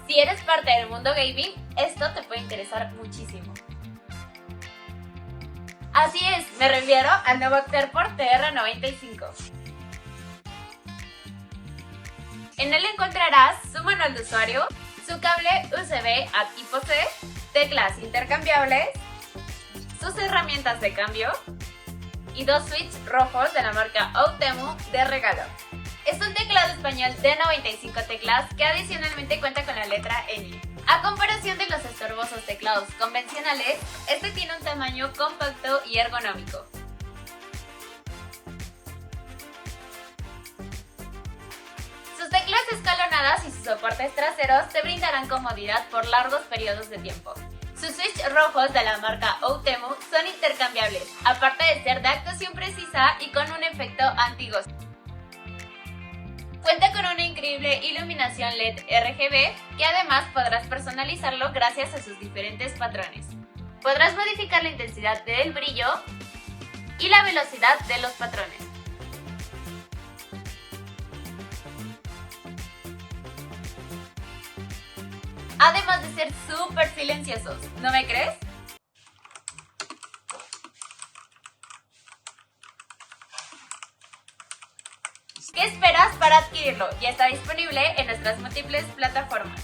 Si eres parte del mundo gaming, esto te puede interesar muchísimo. Así es, me refiero al nuevo Airport TR95. En él encontrarás su manual de usuario, su cable USB a tipo C, teclas intercambiables, sus herramientas de cambio y dos switches rojos de la marca Outemu de regalo. Es un teclado español de 95 teclas que adicionalmente cuenta con la letra N. A comparación de los estorbosos teclados convencionales, este tiene un tamaño compacto y ergonómico. Sus teclas escalonadas y sus soportes traseros te brindarán comodidad por largos periodos de tiempo. Sus switches rojos de la marca Outemu son intercambiables, aparte de ser de actuación precisa y con un efecto anti-ghost. Cuenta con una increíble iluminación LED RGB que además podrás personalizarlo gracias a sus diferentes patrones. Podrás modificar la intensidad del brillo y la velocidad de los patrones. Además de ser súper silenciosos, ¿no me crees? ¿Qué esperas para adquirirlo? Ya está disponible en nuestras múltiples plataformas.